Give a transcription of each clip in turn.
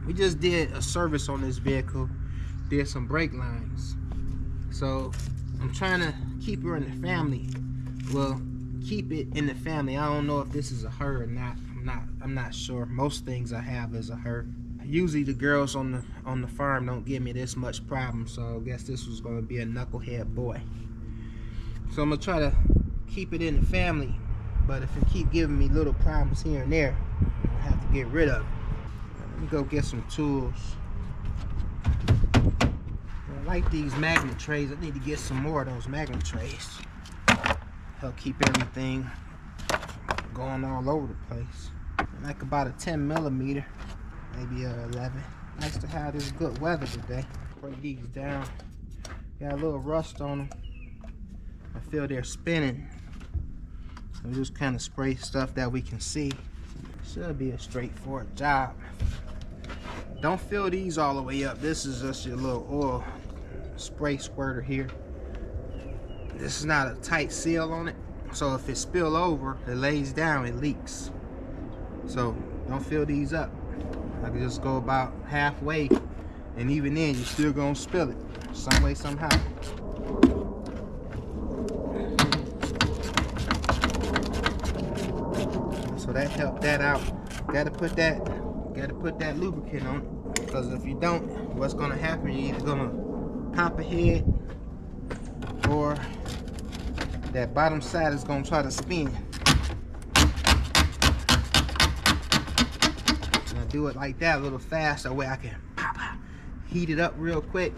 We just did a service on this vehicle, did some brake lines. So I'm trying to keep her in the family. Well, keep it in the family. I don't know if this is a her or not. I'm not sure. Most things I have is a her. Usually the girls on the farm don't give me this much problem, so I guess this was gonna be a knucklehead boy. So I'm gonna try to keep it in the family, but if it keep giving me little problems here and there, I have to get rid of it. Let me go get some tools. I like these magnet trays. I need to get some more of those magnet trays. Help keep everything going all over the place. I like about a 10 millimeter, maybe a 11. Nice to have this good weather today. Break these down. Got a little rust on them. I feel they're spinning. So just kind of spray stuff that we can see. Should be a straightforward job. Don't fill these all the way up. This is just your little oil spray squirter here. This is not a tight seal on it, so if it spill over, it lays down, it leaks. So don't fill these up. I can just go about halfway, and even then you're still gonna spill it some way, somehow. So that helped that out. Gotta put that lubricant on it, because if you don't, what's gonna happen, you're either gonna pop a head, or that bottom side is gonna try to spin. And I do it like that a little fast, that way I can heat it up real quick.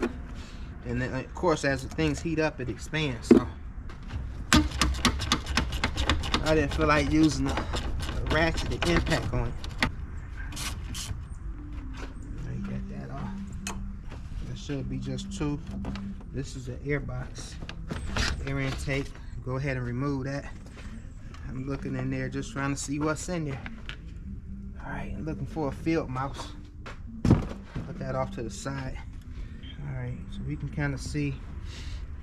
And then of course as the things heat up, it expands. So I didn't feel like using the ratchet impact on it. Get that off. That should be just two. This is an air box, air intake. Go ahead and remove that. I'm looking in there just trying to see what's in there. All right, I'm looking for a field mouse. Put that off to the side. All right, so we can kind of see.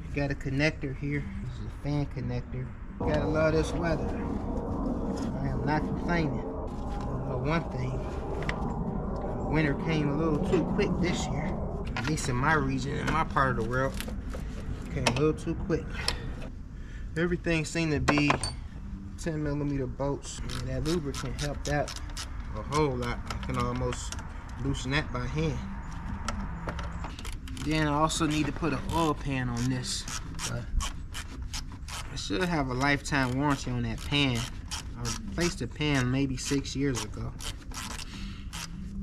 We got a connector here. This is a fan connector. Gotta love this weather. I am not complaining. One thing, winter came a little too quick this year. At least in my region, in my part of the world, came a little too quick. Everything seemed to be 10 millimeter bolts. And that lubricant helped out a whole lot. I can almost loosen that by hand. Then I also need to put an oil pan on this. But I should have a lifetime warranty on that pan. I replaced the pan maybe 6 years ago.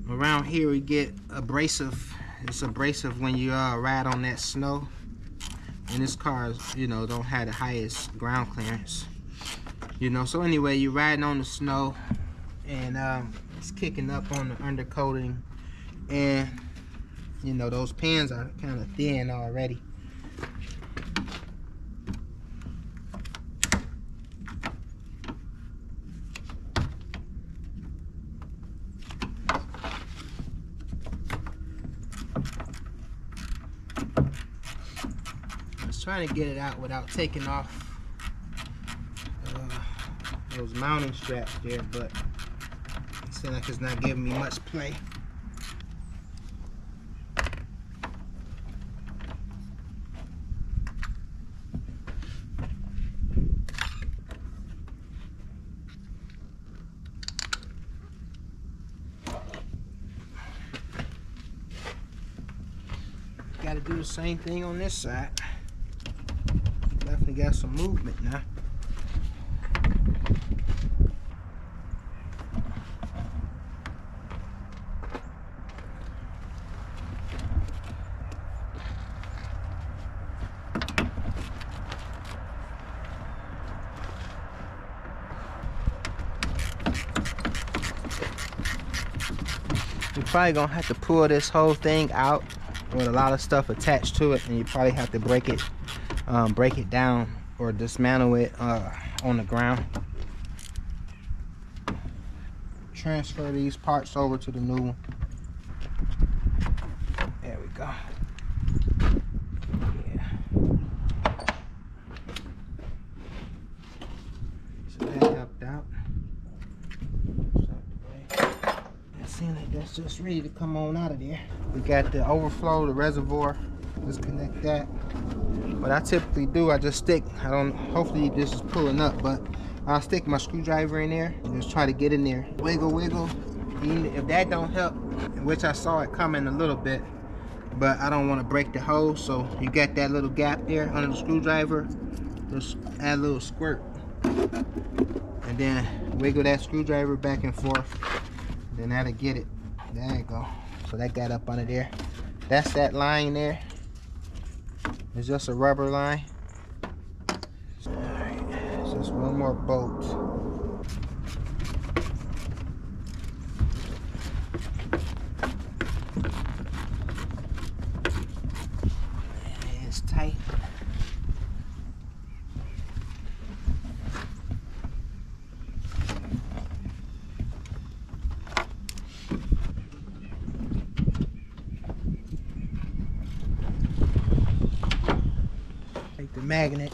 Around here we get abrasive. It's abrasive when you ride on that snow. And this car, you know, don't have the highest ground clearance. You know, so anyway, you're riding on the snow and it's kicking up on the undercoating, and you know, those pans are kind of thin already. Trying to get it out without taking off those mounting straps there, but it seems like it's not giving me much play. Got to do the same thing on this side. Definitely got some movement now. You're probably gonna have to pull this whole thing out with a lot of stuff attached to it, and you probably have to break it down or dismantle it on the ground. Transfer these parts over to the new one. There we go. Yeah. So that helped out. It seems like that's it's just ready to come on out of there. We got the overflow, the reservoir. Disconnect that. What I typically do, I just stick, hopefully this is pulling up, but I'll stick my screwdriver in there and just try to get in there. Wiggle, wiggle. If that don't help, which I saw it coming a little bit, but I don't want to break the hose, so you got that little gap there under the screwdriver. Just add a little squirt. And then wiggle that screwdriver back and forth. Then that'll get it. There you go. So that got up under there. That's that line there. It's just a rubber line. Alright, just one more bolt. It's tight. Take the magnet.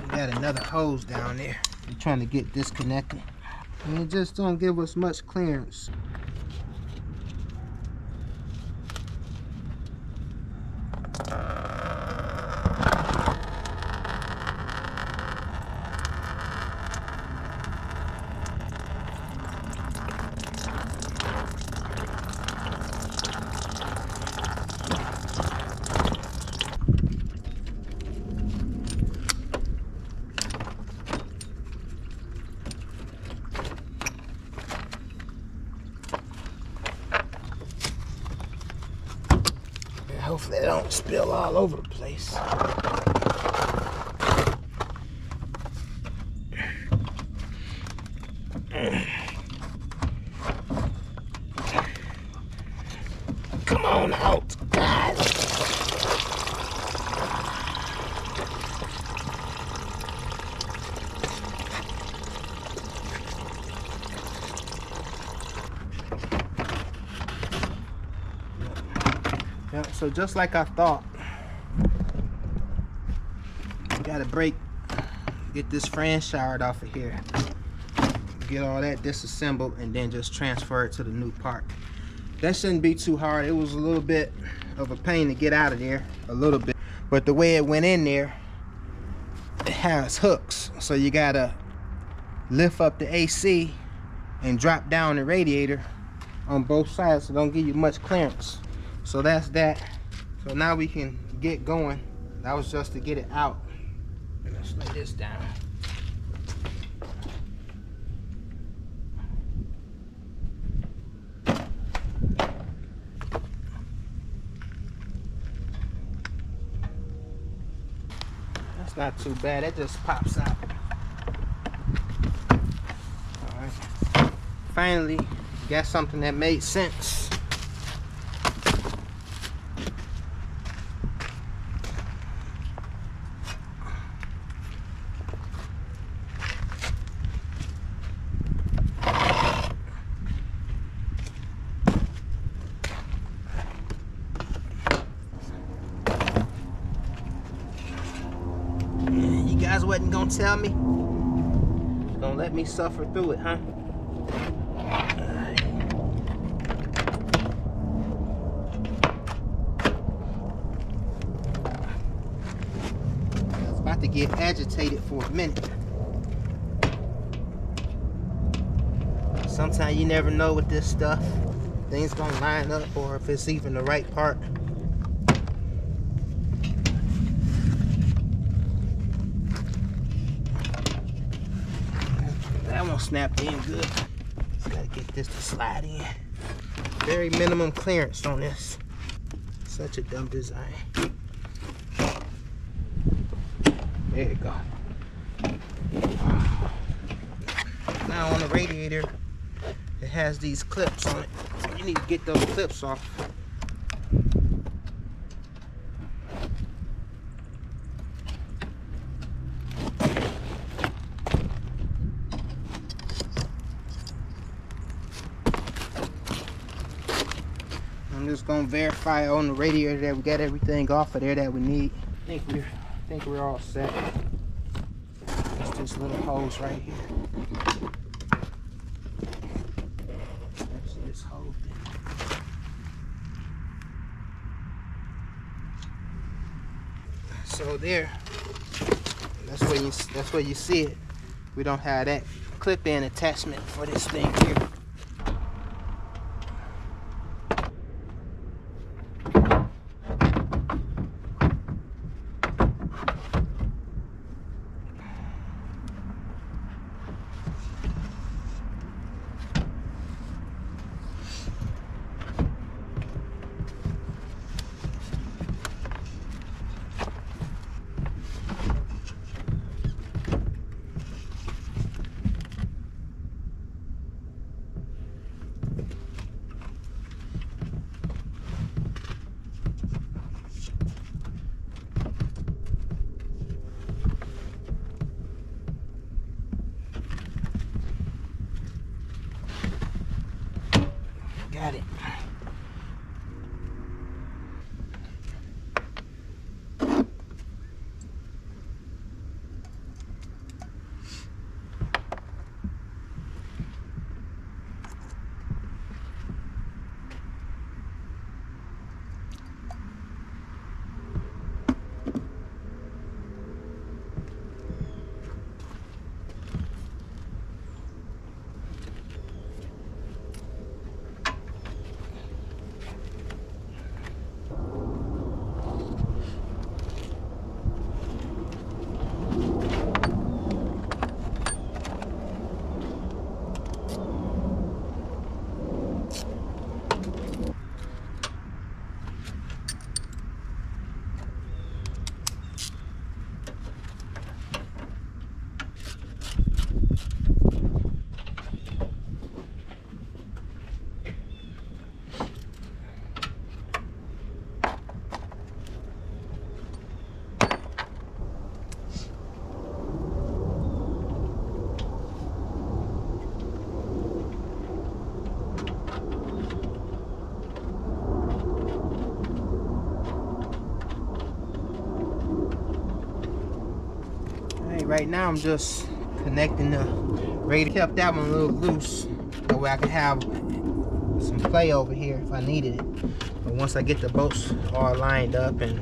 Got another hose down there. We're trying to get disconnected. And it just don't give us much clearance. Hopefully it don't spill all over the place. Come on out, guys. Yep, so just like I thought, gotta get this fan showered off of here, get all that disassembled, and then just transfer it to the new part. That shouldn't be too hard. It was a little bit of a pain to get out of there, a little bit, but the way it went in there, it has hooks, so you gotta lift up the AC and drop down the radiator on both sides, so don't give you much clearance. So that's that. So now we can get going. That was just to get it out. Let's lay this down. That's not too bad. That just pops out. All right. Finally, got something that made sense. You guys wasn't gonna tell me? Gonna let me suffer through it, huh? I was about to get agitated for a minute. Sometimes you never know with this stuff. Things gonna line up, or if it's even the right part. That one snapped in good. Just gotta get this to slide in. Very minimum clearance on this. Such a dumb design. There you go. Now on the radiator, it has these clips on it. So you need to get those clips off. I'm just gonna verify on the radiator that we got everything off of there that we need. think we're all set. It's this little hose right here. That's this whole thing. So there. That's where you see it. We don't have that clip-in attachment for this thing here. Got it. Right now I'm just connecting the radiator. Kept that one a little loose, that way I can have some play over here if I needed it. But once I get the bolts all lined up, and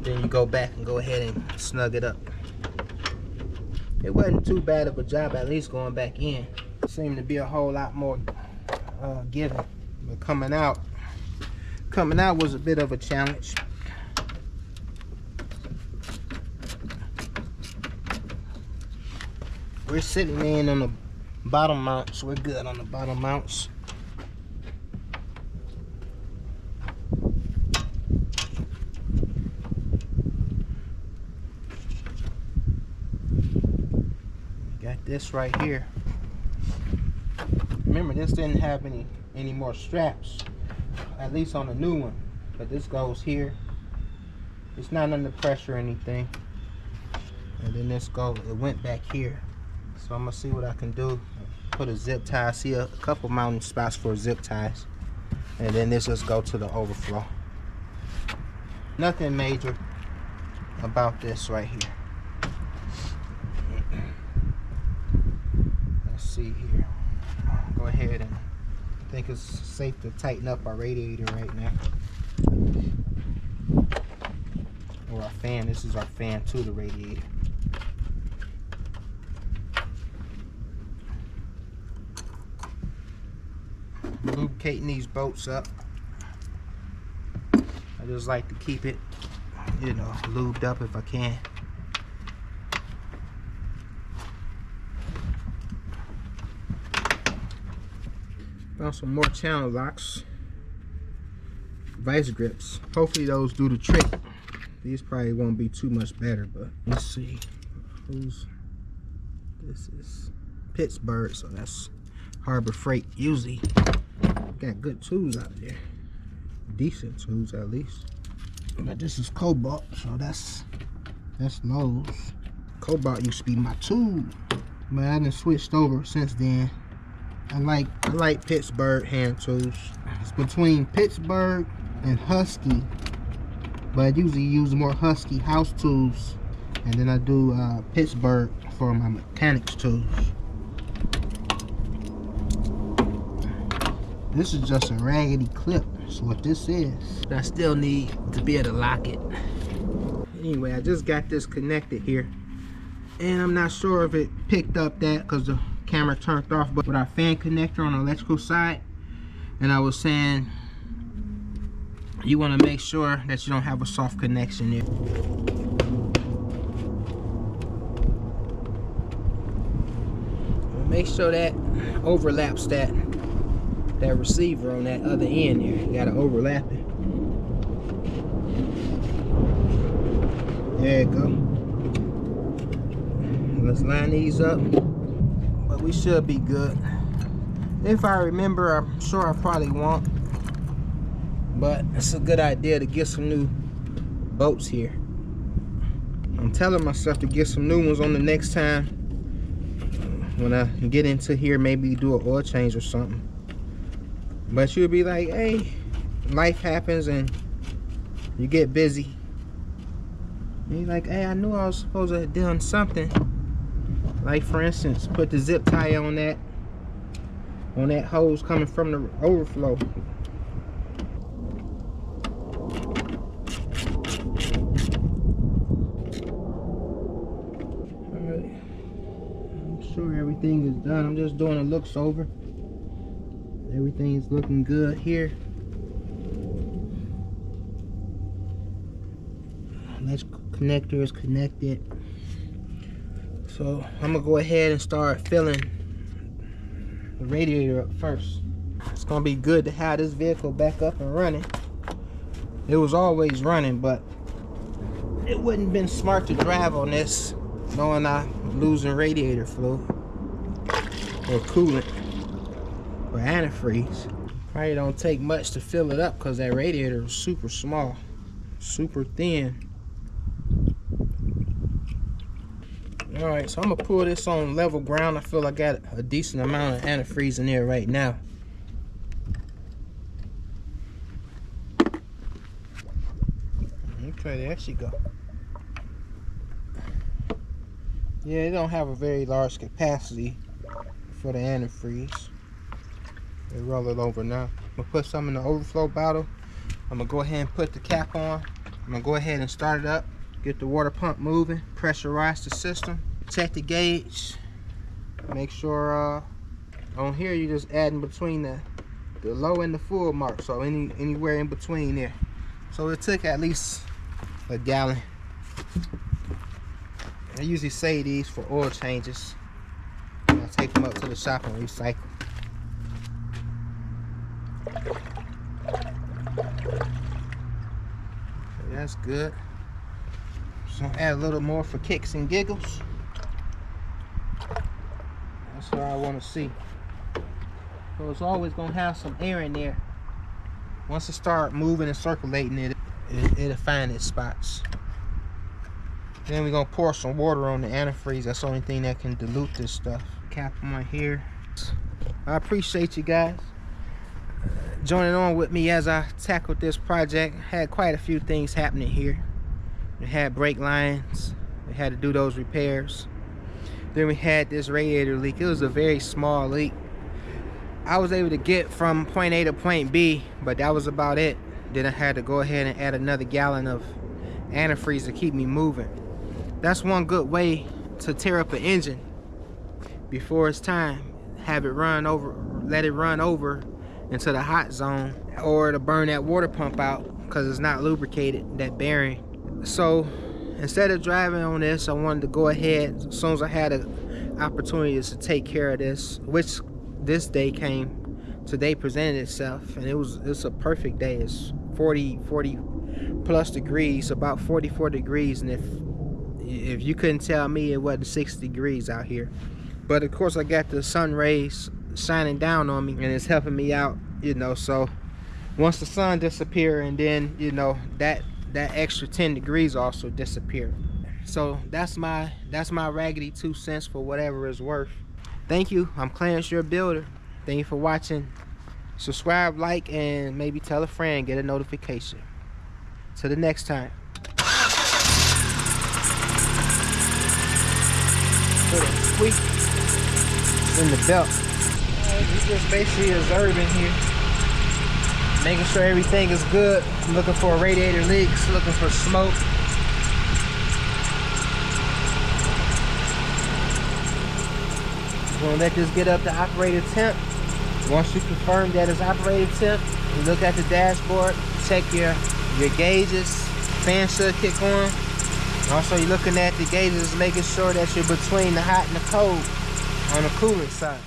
then you go back and go ahead and snug it up. It wasn't too bad of a job, at least going back in. It seemed to be a whole lot more giving. But coming out was a bit of a challenge. We're sitting in on the bottom mount, so we're good on the bottom mounts. Got this right here. Remember, this didn't have any more straps, at least on the new one. But this goes here. It's not under pressure or anything. And then this goes, it went back here. So I'm gonna see what I can do. Put a zip tie. I see a couple mounting spots for zip ties. And then this just go to the overflow. Nothing major about this right here. Let's see here. Go ahead and I think it's safe to tighten up our radiator right now. Or our fan. This is our fan to the radiator. Lubricating these bolts up. I just like to keep it, you know, lubed up if I can. Found some more channel locks, vice grips. Hopefully those do the trick. These probably won't be too much better, but let's see. This is Pittsburgh, so that's Harbor Freight. Usually got good tools out there, decent tools at least. But this is Cobalt, so that's Lowe's. Cobalt used to be my tool, but I done switched over since then. I like Pittsburgh hand tools. It's between Pittsburgh and Husky. but I usually use more Husky house tools, and then I do Pittsburgh for my mechanics tools. This is just a raggedy clip. That's what this is. I still need to be able to lock it. Anyway, I just got this connected here, and I'm not sure if it picked up that because the camera turned off, but with our fan connector on the electrical side, and I was saying you want to make sure that you don't have a soft connection there. Make sure that overlaps that receiver on that other end there. You gotta overlap it. There you go. Let's line these up, but we should be good. If I remember, I'm sure I probably won't, but it's a good idea to get some new bolts here. I'm telling myself to get some new ones on the next time when I get into here, maybe do an oil change or something. But you'll be like, hey, life happens and you get busy. And you're like, hey, I knew I was supposed to have done something. Like for instance, put the zip tie on that hose coming from the overflow. Alright. I'm sure everything is done. I'm just doing a looks over. Everything's looking good here. Electrical connector is connected. So I'm gonna go ahead and start filling the radiator up first. It's gonna be good to have this vehicle back up and running. It was always running, but it wouldn't have been smart to drive on this knowing I'm losing radiator fluid or coolant or antifreeze. Probably don't take much to fill it up because that radiator is super small, super thin. Alright, so I'm gonna pull this on level ground. I feel I got a decent amount of antifreeze in there right now. Okay, there she go. Yeah, it don't have a very large capacity for the antifreeze. They roll it over now. I'm gonna put some in the overflow bottle. I'm gonna go ahead and put the cap on. I'm gonna go ahead and start it up. Get the water pump moving. Pressurize the system. Check the gauge. Make sure on here you just add in between the low and the full mark. So anywhere in between there. So it took at least a gallon. I usually say these for oil changes. I take them up to the shop and recycle. That's good. So add a little more for kicks and giggles. That's what I want to see. So it's always gonna have some air in there. Once it start moving and circulating, it'll find its spots. Then we're gonna pour some water on the antifreeze. That's the only thing that can dilute this stuff. Cap on here. I appreciate you guys joining on with me as I tackled this project. Had quite a few things happening here. We had brake lines. We had to do those repairs. Then we had this radiator leak. It was a very small leak. I was able to get from point A to point B, but that was about it. Then I had to go ahead and add another gallon of antifreeze to keep me moving. That's one good way to tear up an engine before it's time. Have it run over, let it run over into the hot zone, or to burn that water pump out because it's not lubricated, that bearing. So instead of driving on this, I wanted to go ahead as soon as I had an opportunity to take care of this, which this day came. Today presented itself, and it's a perfect day. It's 40 plus degrees, about 44 degrees, and if you couldn't tell me, it wasn't 6 degrees out here. But of course I got the sun rays shining down on me, and it's helping me out, you know. So once the sun disappears, and then, you know, that extra 10 degrees also disappear. So that's my raggedy 2 cents for whatever it's worth. Thank you. I'm Clarence, your builder. Thank you for watching. Subscribe, like, and maybe tell a friend, get a notification. Till the next time. Put a squeak in the belt. We just basically observing here, making sure everything is good. Looking for radiator leaks, looking for smoke. We're gonna let this get up to operator temp. Once you confirm that it's operator temp, you look at the dashboard, check your gauges, fan should kick on. Also, you're looking at the gauges, making sure that you're between the hot and the cold on the coolant side.